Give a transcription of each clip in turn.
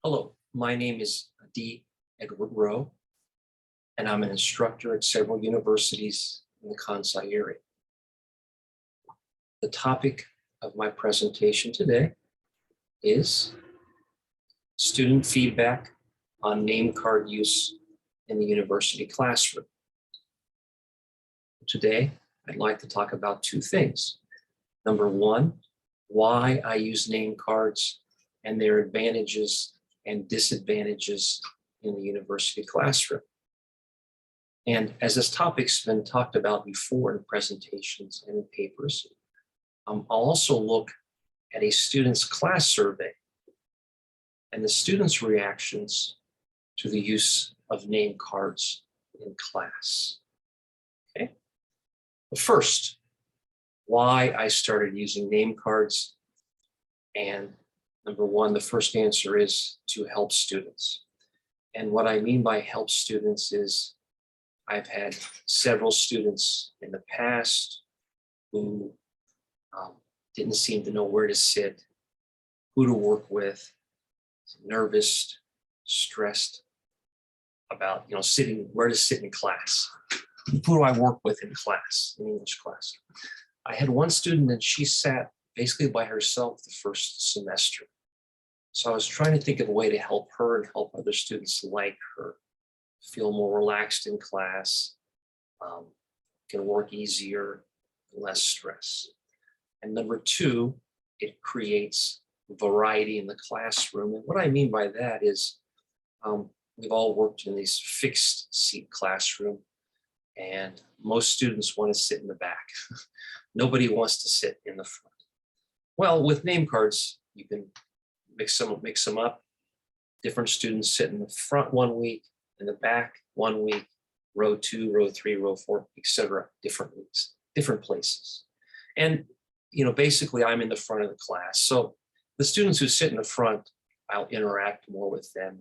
Hello, my name is D. Edward Rowe, and I'm an instructor at several universities in the Kansai area. The topic of my presentation today is student feedback on name card use in the university classroom. Today, I'd like to talk about two things. Number one, why I use name cards and their advantages and disadvantages in the university classroom. And as this topic's been talked about before in presentations and in papers, I'll also look at a student's class survey and the students' reactions to the use of name cards in class. Okay. But first, why I started using name cards. And number one, the first answer is to help students. And what I mean by help students is I've had several students in the past who didn't seem to know where to sit, who to work with, nervous, stressed about where to sit in class. Who do I work with in class, in English class? I had one student and she sat basically by herself the first semester. So I was trying to think of a way to help her and help other students like her feel more relaxed in class, can work easier, less stress. And number two, it creates variety in the classroom. And what I mean by that is we've all worked in these fixed seat classroom, and most students want to sit in the back. Nobody wants to sit in the front. Well, with name cards, you can mix them up. Different students sit in the front 1 week, in the back 1 week, row 2, row 3, row 4, etc. Different weeks, different places. And basically I'm in the front of the class. So the students who sit in the front, I'll interact more with them,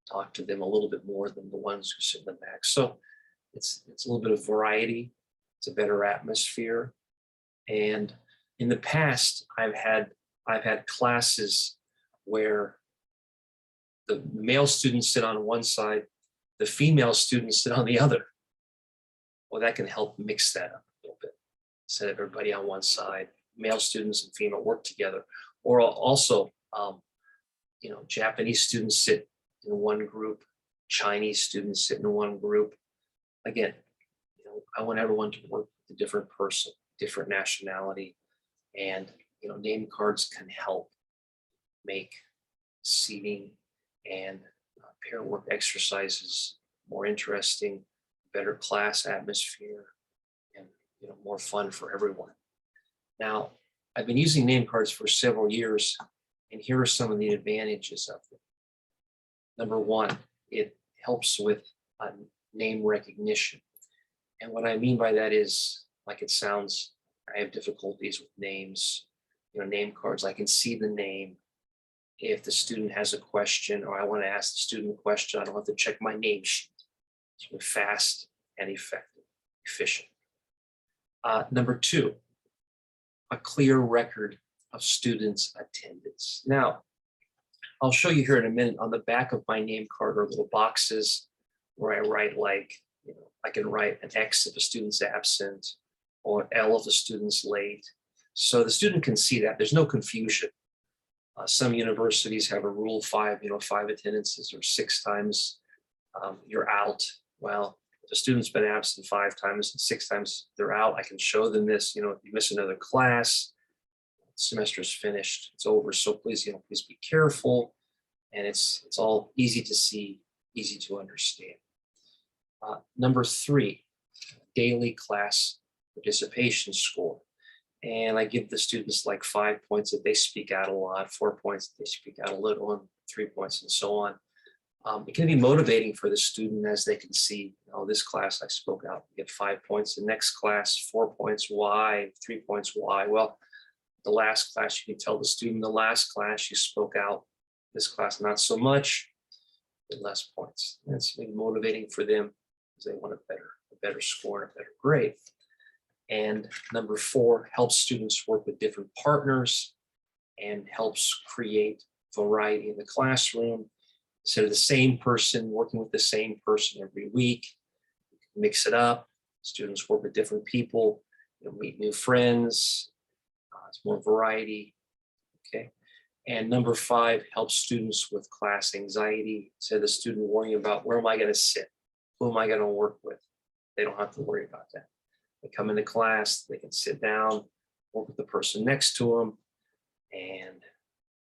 talk to them a little bit more than the ones who sit in the back. So it's a little bit of variety. It's a better atmosphere. And in the past, I've had classes where the male students sit on one side, the female students sit on the other. Well, that can help mix that up a little bit. Instead of everybody on one side, male students and female work together. Or also, Japanese students sit in one group, Chinese students sit in one group. Again, I want everyone to work with a different person, different nationality, and name cards can help make seating and pair work exercises more interesting, better class atmosphere, and more fun for everyone. Now, I've been using name cards for several years, and here are some of the advantages of them. Number one, it helps with name recognition. And what I mean by that is, like it sounds, I have difficulties with names, name cards. I can see the name. If the student has a question or I want to ask the student a question, I don't have to check my name sheet. It's really fast and effective, efficient. Number two, a clear record of students' attendance. Now, I'll show you here in a minute. On the back of my name card are little boxes where I write I can write an X if a student's absent or an L if the student's late. So the student can see that. There's no confusion. Some universities have a rule 5 attendances or 6 times you're out. Well, if the student's been absent 5 times and 6 times they're out, I can show them this. If you miss another class, the semester is finished, it's over. So please, please be careful. And it's all easy to see, easy to understand. Number 3, daily class participation score. And I give the students like 5 points if they speak out a lot, 4 points if they speak out a little, and 3 points and so on. It can be motivating for the student as they can see, this class I spoke out, get 5 points. The next class, 4 points, why? 3 points, why? Well, the last class, you can tell the student, the last class you spoke out, this class not so much, get less points. And it's really motivating for them because they want a better score and a better grade. And number 4, helps students work with different partners and helps create variety in the classroom. Instead of the same person, working with the same person every week, mix it up. Students work with different people, meet new friends. It's more variety. Okay. And number 5, help students with class anxiety. Instead of the student worrying about where am I going to sit? Who am I going to work with? They don't have to worry about that. They come into class, they can sit down, work with the person next to them, and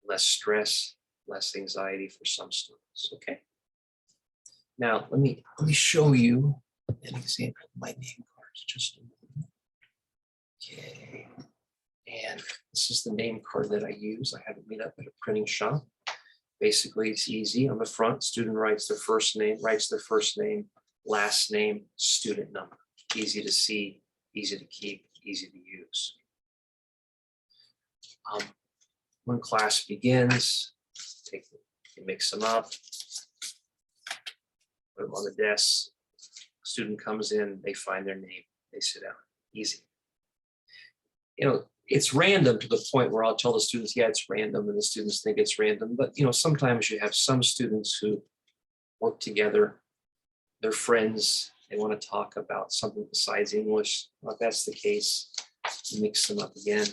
less stress, less anxiety for some students. Okay. Now let me show you an example of my name cards. Just a moment. Okay. And this is the name card that I use. I have it made up at a printing shop. Basically, it's easy. On the front, student writes their first name, last name, student number. Easy to see, easy to keep, easy to use. When class begins, mix them up, put them on the desk. Student comes in, they find their name, they sit down. Easy. It's random to the point where I'll tell the students, yeah, it's random, and the students think it's random. But sometimes you have some students who work together, they're friends, they want to talk about something besides English. Well, if that's the case, mix them up again,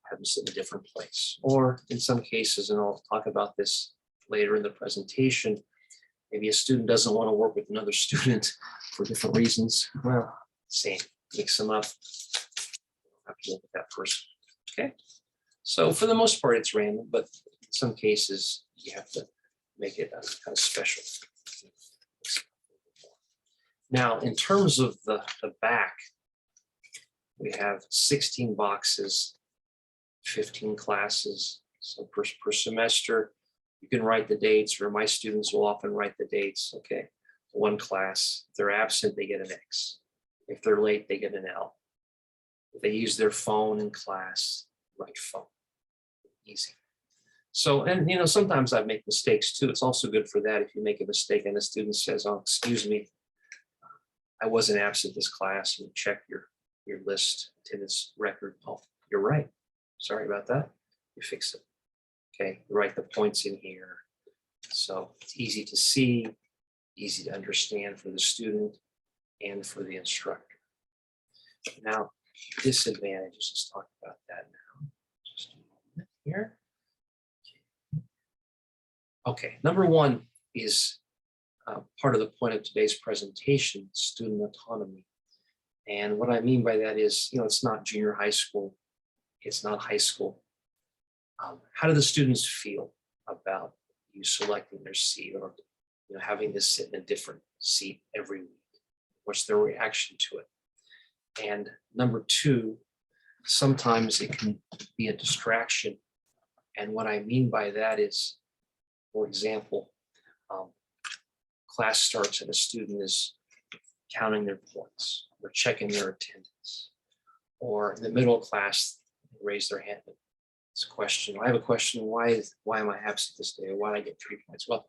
have them sit in a different place. Or in some cases, and I'll talk about this later in the presentation, maybe a student doesn't want to work with another student for different reasons. Well, same, mix them up. Have to work with that person. Okay. So for the most part, it's random, but in some cases, you have to make it kind of special. Now, in terms of the back, we have 16 boxes, 15 classes. So per semester, you can write the dates, or my students will often write the dates. Okay. One class, if they're absent, they get an X. If they're late, they get an L. If they use their phone in class, write phone. Easy. So, and sometimes I make mistakes too. It's also good for that if you make a mistake and the student says, oh, excuse me, I wasn't absent this class, and you check your list, attendance record. Oh, you're right. Sorry about that. You fix it. Okay, you write the points in here. So it's easy to see, easy to understand for the student and for the instructor. Now, disadvantages, let's talk about that now. Just a moment here. Okay, number 1 is part of the point of today's presentation, student autonomy. And what I mean by that is, it's not junior high school, it's not high school. How do the students feel about you selecting their seat, or having to sit in a different seat every week? What's their reaction to it? And number 2, sometimes it can be a distraction. And what I mean by that is, for example, class starts and a student is counting their points or checking their attendance. Or in the middle of class, they raise their hand. It's a question. I have a question. Why am I absent this day? Or why did I get 3 points? Well,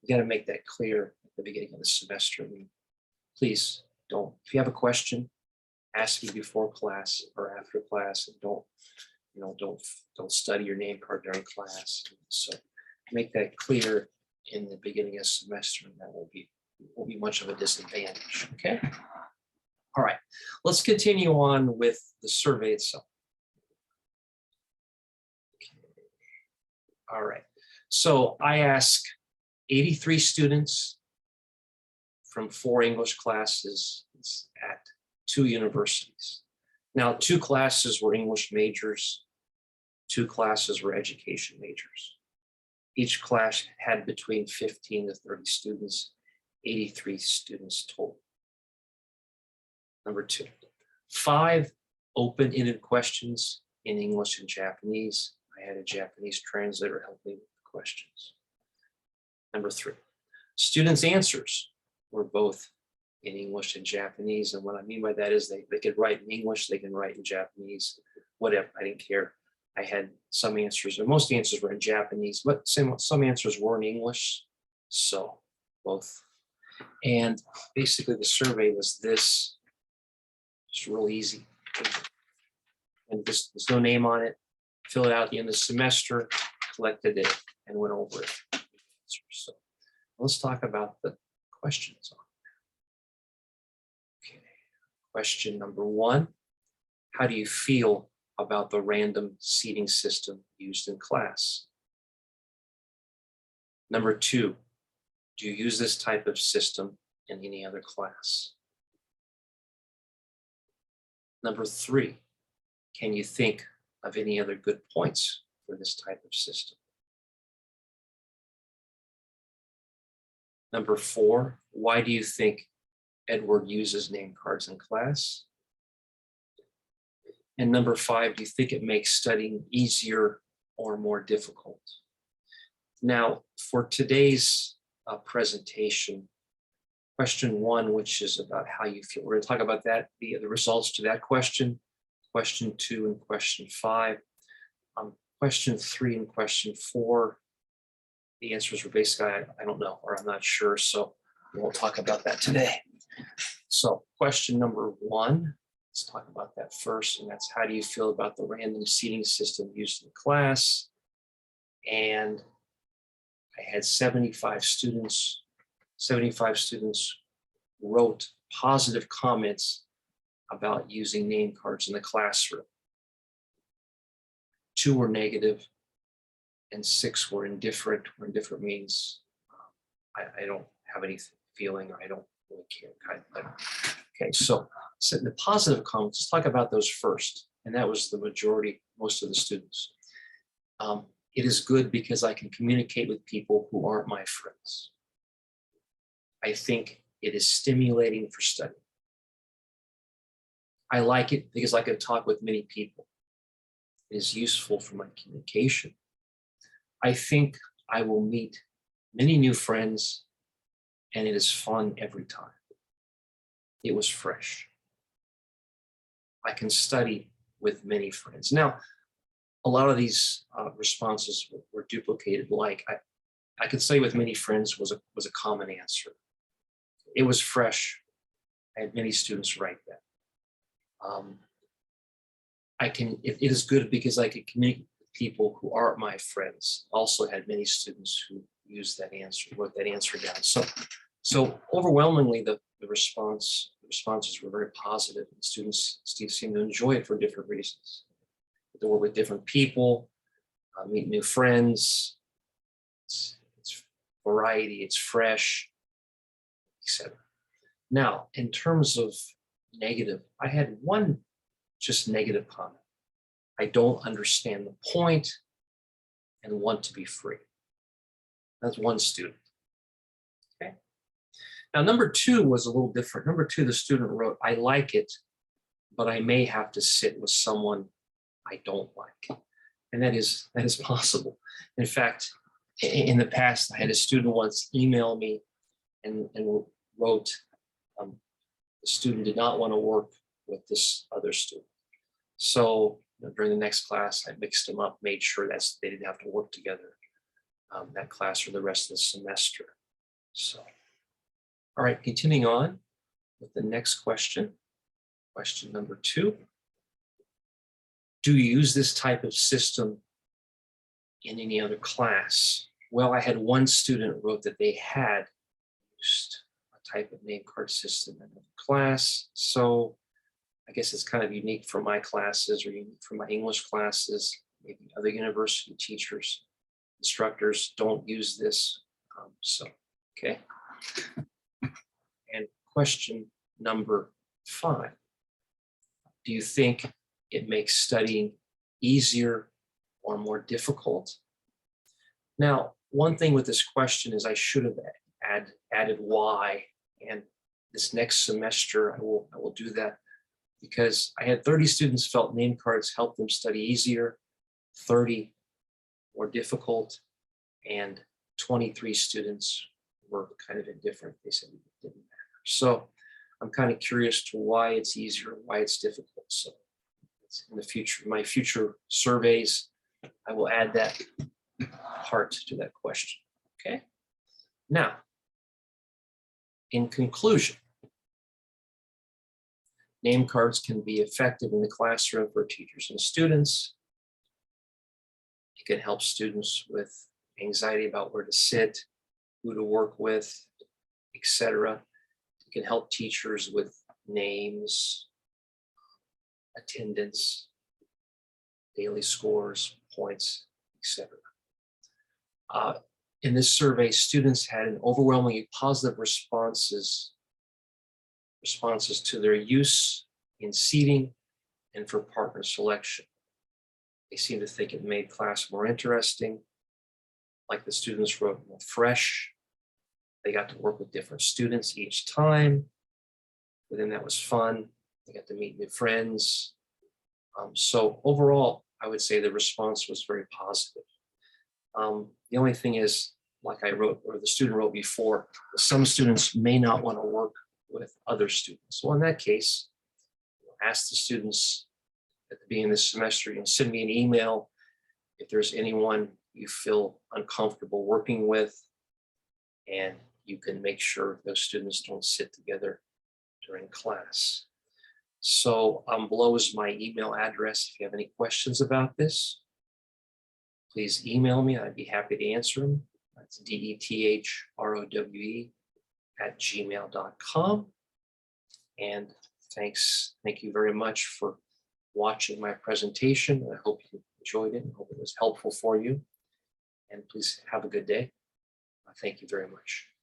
you got to make that clear at the beginning of the semester. I mean, please don't. If you have a question, ask me before class or after class, and don't study your name card during class. So make that clear in the beginning of semester, and that won't be much of a disadvantage. Okay. All right. Let's continue on with the survey itself. Okay. All right. So I asked 83 students from 4 English classes at 2 universities. Now, 2 classes were English majors, 2 classes were education majors. Each class had between 15 to 30 students, 83 students total. Number 2, 5 open-ended questions in English and Japanese. I had a Japanese translator help me with the questions. Number 3, students' answers were both in English and Japanese. And what I mean by that is they could write in English, they can write in Japanese, whatever, I didn't care. I had some answers, or most answers were in Japanese, but some answers were in English. So both. And basically the survey was this, just real easy. And there's no name on it. Fill it out at the end of the semester, collected it, and went over it. answers. So let's talk about the questions. Okay, question number 1. How do you feel about the random seating system used in class? Number 2, do you use this type of system in any other class? Number 3, can you think of any other good points for this type of system? Number 4, why do you think Edward uses name cards in class? And number 5, do you think it makes studying easier or more difficult? Now, for today's presentation, question 1, which is about how you feel, we're going to talk about that, the results to that question, question 2 and question 5. Question 3 and question 4, the answers were basically, I don't know, or I'm not sure, so we won't talk about that today. So question number 1, let's talk about that first, and that's how do you feel about the random seating system used in class? And I had 75 students wrote positive comments about using name cards in the classroom. 2 were negative and 6 were indifferent. Where indifferent means I don't have any feeling, or I don't really care. Okay, so the positive comments, let's talk about those first. And that was the majority, most of the students. It is good because I can communicate with people who aren't my friends. I think it is stimulating for study. I like it because I can talk with many people. It is useful for my communication. I think I will meet many new friends, and it is fun every time. It was fresh. I can study with many friends. Now, a lot of these responses were duplicated. Like I could study with many friends was a common answer. It was fresh. I had many students write that. It is good because I could communicate with people who aren't my friends. Also had many students who used that answer, wrote that answer down. So overwhelmingly, the responses were very positive, and students seemed to enjoy it for different reasons. To work with different people, meet new friends. It's variety. It's fresh, etc. Now, in terms of negative, I had one just negative comment. I don't understand the point and want to be free. That's one student. Okay. Now, number 2 was a little different. Number 2, the student wrote, I like it, but I may have to sit with someone I don't like. And that is possible. In fact, in the past, I had a student once email me and wrote, the student did not want to work with this other student. So during the next class, I mixed them up, made sure that they didn't have to work together that class for the rest of the semester. So, all right, continuing on with the next question. Question number 2. Do you use this type of system in any other class? Well, I had one student wrote that they had used a type of name card system in another class. So I guess it's kind of unique for my classes or unique for my English classes. Maybe other university teachers, instructors don't use this. Okay. And question number 5. Do you think it makes studying easier or more difficult? Now, one thing with this question is I should have added why, and this next semester I will do that, because I had 30 students felt name cards helped them study easier, 30 more difficult, and 23 students were kind of indifferent. They said it didn't matter. So I'm kind of curious to why it's easier, why it's difficult. So in the future, my future surveys, I will add that part to that question. Okay. Now, in conclusion, name cards can be effective in the classroom for teachers and students. It can help students with anxiety about where to sit, who to work with, etc. It can help teachers with names, attendance, daily scores, points, etc. In this survey, students had an overwhelmingly positive responses to their use in seating and for partner selection. They seem to think it made class more interesting. Like the students wrote, more fresh. They got to work with different students each time. For them, that was fun. They got to meet new friends. So overall, I would say the response was very positive. The only thing is, like I wrote, or the student wrote before, some students may not want to work with other students. So in that case, ask the students at the beginning of the semester, send me an email if there's anyone you feel uncomfortable working with, and you can make sure those students don't sit together during class. So below is my email address. If you have any questions about this, please email me. I'd be happy to answer them. That's DETHROWE@gmail.com. And thank you very much for watching my presentation. I hope you enjoyed it and hope it was helpful for you. And please have a good day. Thank you very much.